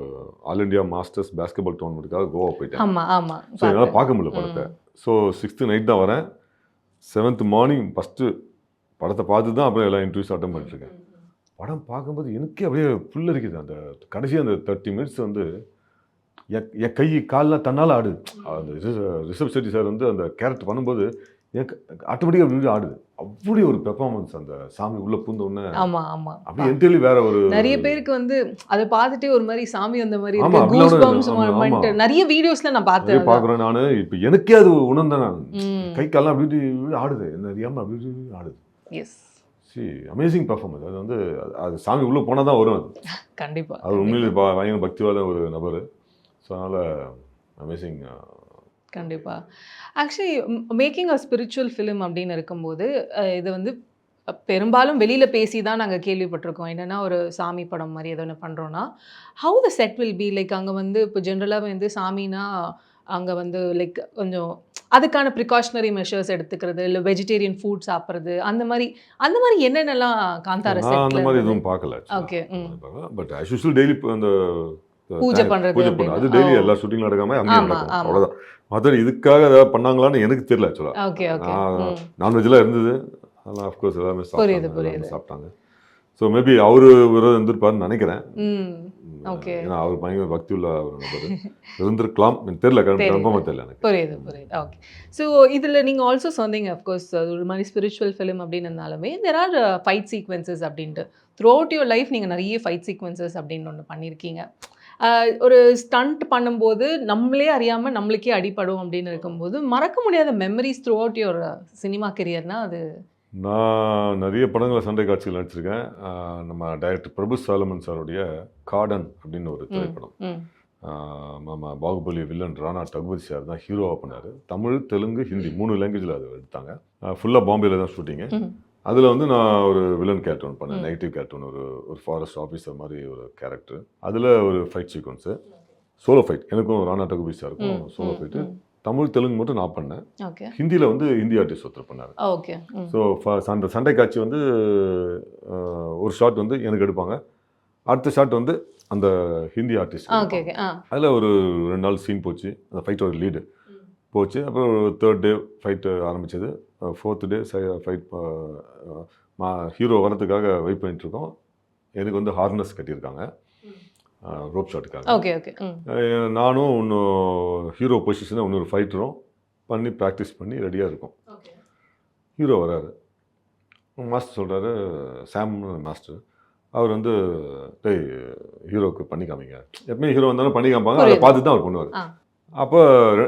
ஆல் இண்டியா மாஸ்டர்ஸ் பேஸ்கெட்பால் டோர்னமெண்ட்டுக்காக கோவா போயிட்டேன். ஆமாம். ஸோ என்னால் பார்க்க முடியல படத்தை. ஸோ 6th நைட் தான் வரேன். 7th மார்னிங் ஃபஸ்ட்டு படத்தை பார்த்து தான் அப்புறம் எல்லா இன்டர்வியூஸ் அட்டன் பண்ணிட்டுருக்கேன். படம் பார்க்கும்போது எனக்கே அப்படியே ஃபுல் இருக்குது. அந்த கடைசி அந்த 30 மினிட்ஸ் வந்து என் கை கால்லாம் தன்னால் ஆடுது. அந்த ரிஷப் ஷெட்டி சார் வந்து அந்த கேரக்டர் பண்ணும்போது எனக்கு ஆட்டோமேட்டிக்காக வீடியோ ஆடுது. அப்படி ஒரு பெர்ஃபார்மன்ஸ். அந்த சாமி உள்ள பூந்த உடனே அப்படி என்டர்லி வேற ஒரு நிறைய பேருக்கு வந்து அதை பார்த்துட்டே ஒரு மாதிரி சாமி அந்த மாதிரி நிறைய வீடியோஸ்ல நான் பார்க்குறேன். நான் இப்போ எனக்கே அது உணர்ந்தேன். நான் கை கால்லாம் அப்படி ஆடுது, என்ன அறியாமல் அப்படி ஆடுது. C amazing performance. அது வந்து அது சாமி உள்ளே போனால் தான் வரும். அது கண்டிப்பாக அது உண்மையிலே பயங்கர பக்திவான ஒரு நபர். ஸோ அதனால் அமேசிங். கண்டிப்பாக. Actually making a spiritual film அப்படின்னு இருக்கும்போது இது வந்து பெரும்பாலும் வெளியில் பேசி தான் நாங்கள் கேள்விப்பட்டிருக்கோம். என்னென்னா ஒரு சாமி படம் மாதிரி ஏதோ ஒன்று பண்ணுறோன்னா how the set will be like. அங்கே வந்து இப்போ ஜென்ரலாக வந்து சாமினா அங்கே வந்து லைக் கொஞ்சம் அதுக்கான ப்ரிகாஷனரி மெஷர்ஸ் எடுத்துக்கிறது, இல்லை வெஜிடேரியன் ஃபுட் சாப்பிட்றது, அந்த மாதிரி என்னென்னலாம் காந்தாரா செட்ல அந்த மாதிரி எதுவும் பார்க்கல. Okay. But as usual daily அந்த பூஜை பண்ணுறது அது டெய்லி எல்லா ஷூட்டிங் நடக்காம அங்கேயும் நடக்கும், அவ்வளோதான். மற்ற இதுக்காக ஏதாவது பண்ணாங்களான்னு எனக்கு தெரியல. ஆக்சுவலாக நான்வெஜ்லாம் இருந்தது, அதெல்லாம் அஃப்கோர்ஸ் எல்லாமே சாப்பிட்டாங்க. ஸோ மேபி அவரு இருந்திருப்பாருன்னு நினைக்கிறேன். ஓகே. ஏன்னா அவர் பயங்கர பக்தி உள்ள ஒரு நபர் இருந்திருக்கலாம், தெரியல, கன்ஃபார்மாக தெரியல எனக்கு. புரியுது. ஓகே. ஸோ இதில் நீங்கள் ஆல்சோ சொன்னீங்க அஃப்கோர்ஸ் அது ஒரு மாதிரி ஸ்பிரிச்சுவல் ஃபிலிம் அப்படின்னாலுமே தெர் ஆர் ஃபைட் சீக்வன்சஸ் அப்படின்ட்டு த்ரூ அவுட் யுவர் லைஃப் நீங்கள் நிறைய ஃபைட் சீக்வன்சஸ் அப்படின்னு ஒன்று பண்ணியிருக்கீங்க. ஒரு ஸ்டண்ட் பண்ணும்போது நம்மளே அறியாமல் நம்மளுக்கே அடிப்படும் அப்படின்னு இருக்கும்போது மறக்க முடியாத memories throughout your cinema கெரியர்னால் அது? நான் நிறைய படங்களை சண்டை காட்சிகள் நடிச்சிருக்கேன். நம்ம டைரக்டர் பிரபு சாலமன் சாருடைய கார்டன் அப்படின்னு ஒரு திரைப்படம். நம்ம பாகுபலி வில்லன் ராணா டகுபதி சார் தான் ஹீரோவாக பண்ணார். தமிழ், தெலுங்கு, ஹிந்தி 3 லாங்குவேஜில் அது எடுத்தாங்க. ஃபுல்லாக பாம்பேல தான் ஷூட்டிங்கு. அதில் வந்து நான் ஒரு வில்லன் கேரக்டர் ஒன்று பண்ணேன், நெகட்டிவ் கேரக்டர் ஒன்று, ஒரு ஃபாரஸ்ட் ஆஃபீஸர் மாதிரி ஒரு கேரக்டர். அதில் ஒரு ஃபைட் சீக்வன்ஸு, சோலோ ஃபைட், எனக்கும் ராணா டகுபதி சாருக்கும் சோலோ ஃபைட்டு. தமிழ், தெலுங்கு மட்டும் நான் பண்ணேன். ஹிந்தியில் வந்து ஹிந்தி ஆர்டிஸ்ட் ஒருத்தர் பண்ணார். ஓகே. ஸோ அந்த சண்டை காட்சி வந்து ஒரு ஷாட் வந்து எனக்கு எடுப்பாங்க, அடுத்த ஷாட் வந்து அந்த ஹிந்தி ஆர்டிஸ்ட். அதில் ஒரு 2 நாள் சீன் போச்சு. அந்த ஃபைட்டோட லீடு போச்சு. அப்புறம் 3rd டே ஃபைட்டு ஆரம்பித்தது. 4th டே ஃபைட் ஹீரோ வரதுக்காக வெயிட் பண்ணிட்டுருக்கோம். எனக்கு வந்து ஹார்னஸ் கட்டியிருக்காங்க ரோப் ஷாட்டுக்காக. ஓகே. நானும் இன்னும் ஹீரோ பொசிஷனில் இன்னொரு ஃபைட்டரும் பண்ணி ப்ராக்டிஸ் பண்ணி ரெடியாக இருக்கும். ஹீரோ வராரு, மாஸ்டர் சொல்கிறாரு, சாம் மாஸ்டர், அவர் வந்து டேய் ஹீரோவுக்கு பண்ணி காமிங்க. எப்பவுமே ஹீரோ வந்தாலும் பண்ணி காமிப்பாங்க, அதை பார்த்து தான் அவர் பண்ணுவார். அப்போ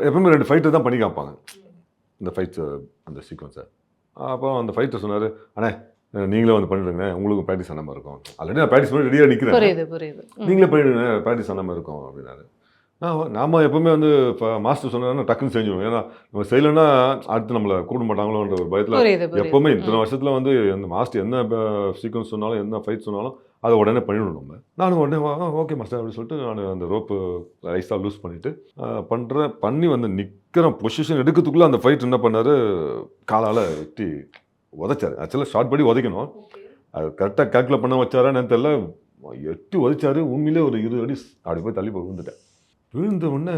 எப்பவுமே 2 ஃபைட்டர் தான் பண்ணி காமிப்பாங்க இந்த ஃபைட்ஸு, அந்த சீக்வன்ஸை. அப்போ அந்த ஃபைட்டர் சொன்னார், அண்ணே நீங்களே வந்து பண்ணிடுங்க, உங்களுக்கு ப்ராக்டிஸ் ஆன மாதிரி இருக்கும். ஆல்ரெடி நான் ப்ராக்டிஸ் பண்ணி ரெடியாக நிற்கிறேன், நீங்களே பண்ணிடுங்க, ப்ராக்டிஸ் ஆன மாதிரி இருக்கும் அப்படின்னாரு. நாம எப்பவுமே வந்து இப்போ மாஸ்டர் சொன்னாருன்னா டக்குன்னு செஞ்சுருவோம். ஏன்னா நம்ம செய்யலைன்னா அடுத்து நம்மளை கூப்பிட மாட்டாங்களோன்ற ஒரு பயத்தில் எப்போவுமே இத்தனை வருஷத்தில் வந்து எந்த மாஸ்டர் என்ன சீக்வன்ஸ் சொன்னாலும் என்ன ஃபைட் சொன்னாலும் அதை உடனே பண்ணிவிடும் நம்ம. நானும் உடனே ஓகே மாஸ்டர் அப்படின்னு சொல்லிட்டு நான் அந்த ரோப்பு ரைஸாக லூஸ் பண்ணிவிட்டு பண்ணி வந்து நிற்கிற பொசிஷன் எடுக்கிறதுக்குள்ளே அந்த ஃபைட் என்ன பண்ணார், காலால் வெட்டி உதைச்சார். ஆக்சுவலாக ஷார்ட் படி உதைக்கணும், அது கரெக்டாக கேல்குலேட் பண்ண வச்சாரான்னு தெரியல, எட்டி உதைச்சாரு. உண்மையிலே ஒரு 20 அடி அப்படி போய் தள்ளி போய் விழுந்துட்டேன். விழுந்த உடனே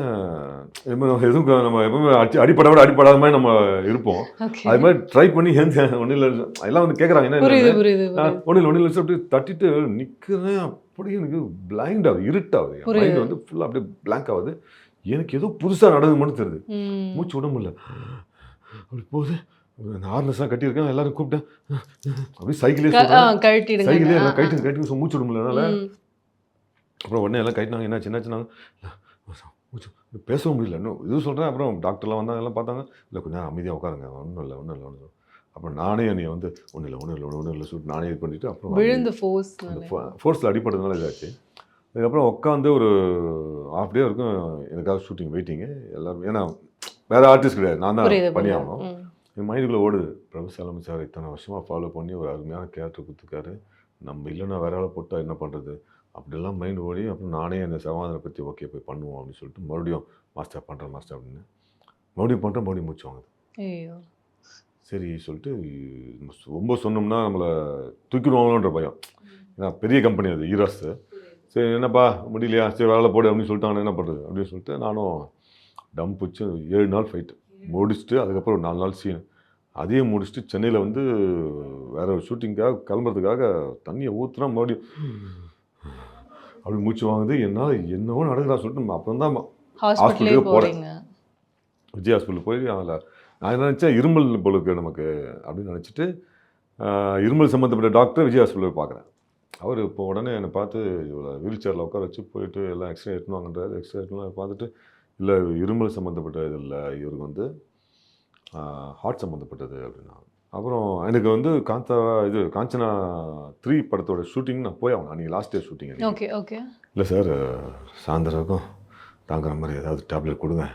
எதுவும் நம்ம எப்பவுமே அடிப்படாத மாதிரி நம்ம இருப்போம். அது மாதிரி ட்ரை பண்ணி ஒன்றும் இல்லை, எல்லாம் வந்து கேட்குறாங்க என்ன ஒன்றும் இல்லை அப்படி தட்டிட்டு நிற்கிறேன். அப்படியே எனக்கு பிளைண்ட் ஆகுது, இருட்டாகுது, என் மைண்ட் வந்து ஃபுல்லாக அப்படியே பிளாங்க் ஆகுது. எனக்கு ஏதோ புதுசாக நடந்து மட்டும் தெரியுது, மூச்சு விட முடியல. அப்படி போகுது, ஹார்னஸ்லாம் கட்டியிருக்கேன், எல்லாரும் கூப்பிட்டேன், அப்படியே சைக்கிளே எல்லாம் கட்டிட்டு மூச்சு விட முடியல என்னால். அப்புறம் உடனே எல்லாம் கட்டினாங்க, என்னாச்சுன்னாங்க, மூச்சு பேச முடியல, இன்னும் இது சொல்கிறேன். அப்புறம் டாக்டர்லாம் வந்தாங்க, எல்லாம் பார்த்தாங்க, இல்லை கொஞ்சம் நேரம் அமைதியாக உட்காருங்க, ஒன்றும் இல்லை. அப்புறம் நானே என்னை வந்து ஒன்றும் இல்லை சொல்லிட்டு நானே இது பண்ணிவிட்டு அப்புறம் ஃபோர்ஸில் அடிப்பட்டதுனால இதாச்சு. அதுக்கப்புறம் உட்காந்து ஒரு ½ டே இருக்கும் எனக்காக ஷூட்டிங் வெயிட்டிங்கு எல்லாரும். ஏன்னா வேறு ஆர்டிஸ்ட் கிடையாது, நான் தான் பண்ணியாகணும். என் மைண்டுக்குள்ளே ஓடுது, பிரபு சாலமன் சார் இத்தனை வருஷமாக ஃபாலோ பண்ணி ஒரு அருமையான கேரக்டர் கொடுத்துருக்காரு, நம்ம இல்லைன்னா வேற ஆளை போட்டால் என்ன பண்ணுறது அப்படிலாம் மைண்ட் ஓடி. அப்புறம் நானே அந்த சமாதான பற்றி ஓகே போய் பண்ணுவோம் அப்படின்னு சொல்லிட்டு மறுபடியும் மாஸ்டர் பண்ணுறேன் அப்படின்னு மறுபடியும் மூச்சு வாங்குது. சரி சொல்லிட்டு ரொம்ப சொன்னோம்னா நம்மளை தூக்கிடுவாங்களோன்ற பயம். ஏன்னா பெரிய கம்பெனி அது ஈராஸ். சரி என்னப்பா முடியலையா, சரி வேலை போடு அப்படின்னு சொல்லிட்டாங்க, என்ன பண்ணுறது அப்படின்னு சொல்லிட்டு நானும் டம் பிடிச்சி 7 நாள் ஃபைட்டு முடிச்சுட்டு அதுக்கப்புறம் ஒரு 4 நாள் சீன் அதையும் முடிச்சுட்டு சென்னையில் வந்து வேற ஒரு ஷூட்டிங்காக கிளம்புறதுக்காக தண்ணியை ஊற்றுனா மறுபடியும் அப்படி மூச்சு வாங்குது. என்னால் என்னவோ நடக்குதா சொல்லிட்டு அப்புறம் தான் ஹாஸ்பிட்டலுக்கு போகிறேன். விஜய் ஹாஸ்பிட்டலுக்கு போய் அதில் நான் என்ன நினச்சேன், இருமல் பொழுது நமக்கு அப்படின்னு நினச்சிட்டு இருமல் சம்மந்தப்பட்ட டாக்டர் விஜய் ஹாஸ்பிட்டலில் பார்க்குறேன். அவர் இப்போ உடனே என்னை பார்த்து இவ்வளோ வீல் சேரில் உட்கார வச்சு போயிட்டு எல்லாம் எக்ஸ்ரே எடுத்துன்னு வாங்கன்றாரு. எக்ஸ்ரே எடுத்துலாம் பார்த்துட்டு இல்லை இருமல் சம்மந்தப்பட்ட இது இல்லை, இவருக்கு வந்து ஹார்ட் சம்மந்தப்பட்டது அப்படின்னா. அப்புறம் எனக்கு வந்து காஞ்சனா 3 படத்தோட ஷூட்டிங் நான் போய் ஆகணும். அன்றைக்கி லாஸ்ட் டே ஷூட்டிங். ஓகே இல்லை சார் சாயந்தரம் தாங்குற மாதிரி ஏதாவது டேப்லெட் கொடுங்க,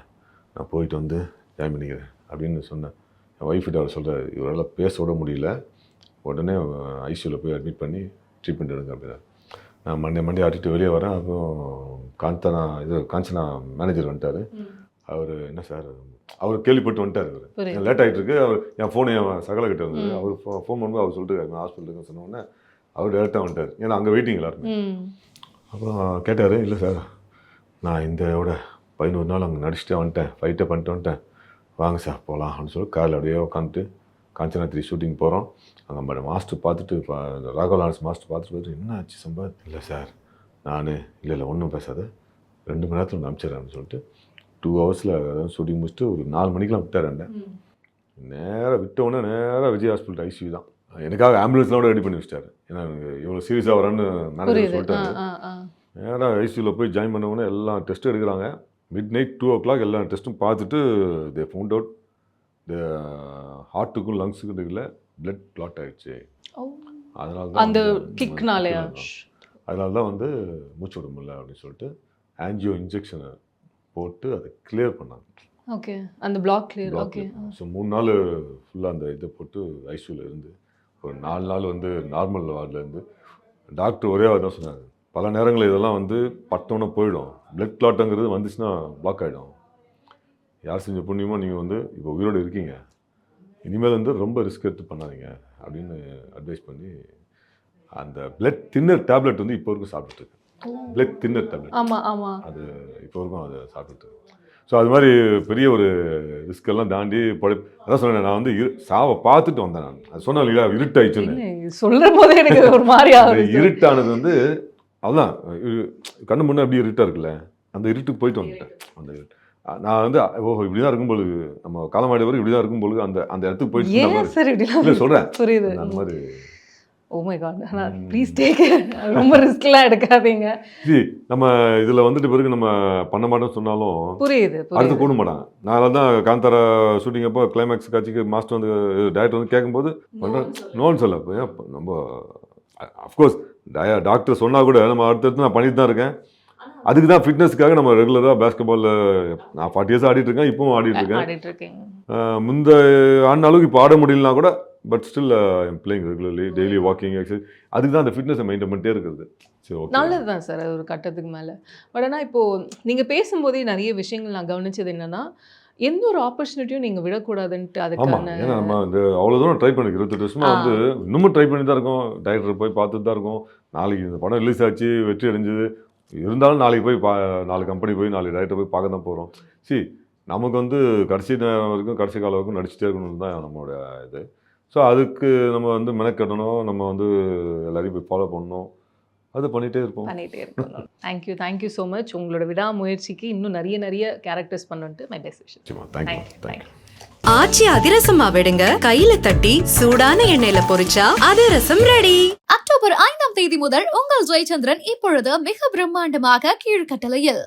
நான் போயிட்டு வந்து ஜாயின் பண்ணிக்கிறேன் அப்படின்னு சொன்னேன். என் ஒய்ஃப்கிட்ட அவர் சொல்கிறார், இவரால் பேச விட முடியல, உடனே ஐசியூவில் போய் அட்மிட் பண்ணி ட்ரீட்மெண்ட் எடுங்க அப்படின்னா. நான் மண்டே ஆட்டிட்டு வெளியே வரேன். அப்புறம் காஞ்சனா மேனேஜர் வந்துட்டார். அவர் என்ன சார், அவர் கேள்விப்பட்டு வந்துட்டார், அவர் லேட் ஆகிட்டு இருக்கு, அவர் என் ஃபோனை என் சகலை கிட்ட வந்தது, அவர் ஃபோன் பண்ணும்போது அவர் சொல்லிட்டு ஹாஸ்பிட்டலுக்கு சொன்னோடனே அவர் டேரெக்டாக வந்துட்டார். ஏன்னா அங்கே வெயிட்டிங் எல்லாருமே. அப்புறம் கேட்டார், இல்லை சார் நான் இதோட 11 நாள் அங்கே நடிச்சுட்டே வந்துட்டேன், ஃபைட்டே பண்ணிட்டு வந்துட்டேன், வாங்க சார் போகலாம் அப்படின்னு சொல்லி காரில் அப்படியே உட்காந்துட்டு காஞ்சனா 3 ஷூட்டிங் போகிறோம். அங்கே மாஸ்டர் பார்த்துட்டு ராகவ் லாரன்ஸ் மாஸ்டர் பார்த்துட்டு என்ன ஆச்சு சம்பத்? இல்லை சார் நான் இல்லை ஒன்றும் பேசாத 2 மணி நேரத்தில் ஒன்று அனுப்பிச்சிடறேன்னு சொல்லிட்டு 2 ஹவர்ஸில் ஷூட்டிங் முடிச்சுட்டு ஒரு 4 மணிக்கெலாம் விட்டார். நேராக விட்டவுடனே நேராக விஜய் ஹாஸ்பிட்டல் ஐசியூ தான். எனக்காக ஆம்புலன்ஸ்லாம் கூட ரெடி பண்ணி வச்சிட்டாரு. ஏன்னா இவ்வளோ சீரியஸாக வரேன்னு மேனேஜர் சொல்லிட்டாரு. நேராக ஐசியூவில் போய் ஜாயின் பண்ணவுடனே எல்லாம் டெஸ்ட் எடுக்கிறாங்க. midnight 2 o'clock எல்லா டெஸ்ட்டும் பார்த்துட்டு தே ஃபவுண்ட் அவுட் இந்த ஹார்ட்டுக்கும் லங்ஸுக்கும் இல்லை பிளட் கிளாட் ஆகிடுச்சு. அதனால தான் அந்த கிக்னாலயா? அதனால தான் வந்து மூச்சு விட முடியல அப்படின்னு சொல்லிட்டு ஆன்ஜியோ இன்ஜெக்ஷனை போட்டு அதை கிளியர் பண்ணாங்க. ஓகே, அந்த பிளாக் கிளியர். ஓகே. ஸோ 3 நாள் ஃபுல்லாக அந்த இதை போட்டு ஐசியூவில் இருந்து ஒரு 4 நாள் வந்து நார்மல் வார்டில் இருந்து டாக்டர் ஒரே வார்த்தை தான் சொன்னாங்க, பல நேரங்களில் இதெல்லாம் வந்து பட்டோன்னே போயிடும், பிளட் கிளாட்டுங்கிறது வந்துச்சுன்னா பிளாக் ஆகிடும். யார் செஞ்ச புண்ணியமோ நீங்கள் வந்து இப்போ உயிரோடு இருக்கீங்க, இனிமேல் வந்து ரொம்ப ரிஸ்க் எடுத்து பண்ணாதீங்க அப்படின்னு அட்வைஸ் பண்ணி அந்த பிளட் தின்னர் டேப்லெட் வந்து இப்போ வரைக்கும் சாப்பிட்டுருக்கு. Blood thinner tablet. ஆமாம். அது இப்போ வரைக்கும் அதை சாப்பிட்டுட்டு. ஸோ அது மாதிரி பெரிய ஒரு ரிஸ்கெல்லாம் தாண்டி அதான் சொன்னேன், நான் வந்து சாவை பார்த்துட்டு வந்தேன். நான் அது சொன்னேன் இல்லையா, இருட்டாயிடுச்சுன்னு. சொல்கிற போதே எனக்கு ஒரு மாதிரி இருட்டானது வந்து அதுதான் கண்ணு முன்னே அப்படியே இருட்டாக இருக்குல்ல, அந்த இருட்டுக்கு போயிட்டு வந்துட்டேன். அந்த நான் வந்து ஓஹோ இப்படி தான் இருக்கும் பொழுது, நம்ம காலமாடி வரைக்கும் இப்படி தான் இருக்கும் பொழுது அந்த அந்த இடத்துக்கு போயிட்டு சொல்கிறேன். புரியுது. அந்த மாதிரி oh my God, please take ரொம்ப ரிஸ்க்லாம் எடுக்காதீங்க. சரி, நம்ம இதில் வந்துட்டு பிறகு நம்ம பண்ண மாட்டோம்னு சொன்னாலும் புரியுது அடுத்து கூட மாட்டாங்க. நான் தான் காந்தாரா ஷூட்டிங் அப்போ கிளைமேக்ஸ் காட்சிக்கு மாஸ்டர் வந்து டேரக்டர் வந்து கேட்கும்போது நோன்னு சொல்ல நம்ம அஃப்கோர்ஸ் டாக்டர் சொன்னால் கூட நம்ம அடுத்தடுத்து நான் பண்ணிட்டு தான் இருக்கேன். அதுக்கு தான் ஃபிட்னஸ்க்காக நம்ம ரெகுலராக பேஸ்கெட் பாலில் நான் 40 years ஆடிட்டு இருக்கேன், இப்பவும் ஆடிட்டு இருக்கேன். முந்த ஆடின அளவுக்கு இப்போ ஆட முடியலனா கூட but still I'm playing regularly, daily walking exercise. அதுக்கு தான் அந்த ஃபிட்னஸை மெயின்டைன் பண்ணிட்டே இருக்கிறது. சரி, ஓகே, நல்லது தான் சார் ஒரு கட்டத்துக்கு மேலே. பட் ஆனால் இப்போது நீங்கள் பேசும்போதே நிறைய விஷயங்கள் நான் கவனிச்சது என்னென்னா, எந்த ஒரு ஆப்பர்ச்சுனிட்டியும் நீங்கள் விடக்கூடாதுன்ட்டு. அதுக்கான ஏன்னா நம்ம இந்த அவ்வளோ தூரம் ட்ரை பண்ணி 28 வருஷமாக வந்து இன்னமும் ட்ரை பண்ணி தான் இருக்கோம். டைரக்டர் போய் பார்த்துட்டு தான் இருக்கோம். நாளைக்கு இந்த படம் ரிலீஸ் ஆச்சு, வெற்றி அடைஞ்சது, இருந்தாலும் நாளைக்கு போய் 4 கம்பெனி போய் 4 டைரக்டர் போய் பார்க்க தான் போகிறோம். சரி, நமக்கு வந்து கடைசி நேரம் வரைக்கும் கடைசி காலம் வரைக்கும் நடிச்சுட்டே இருக்கணும்னு தான் நம்மளோட இது. ஸோ அதுக்கு நம்ம வந்து மெனக்கட்டணும், நம்ம வந்து எல்லாரையும் போய் ஃபாலோ பண்ணணும், அது பண்ணிகிட்டே இருக்கோம். Thank you so much. உங்களோட விடாமுயற்சிக்கு இன்னும் நிறைய கேரக்டர்ஸ் பண்ணிட்டு மை பெஸ்ட் விஷயம். தேங்க்யூ. ஆச்சி அதிரசமா விடுங்க, கையில தட்டி சூடான எண்ணெயில பொரிச்சா அதிரசம் ரெடி. அக்டோபர் 5 முதல் உங்கள் ஜெயச்சந்திரன் இப்பொழுது மிக பிரம்மாண்டமாக கீழ்கட்டளையில்.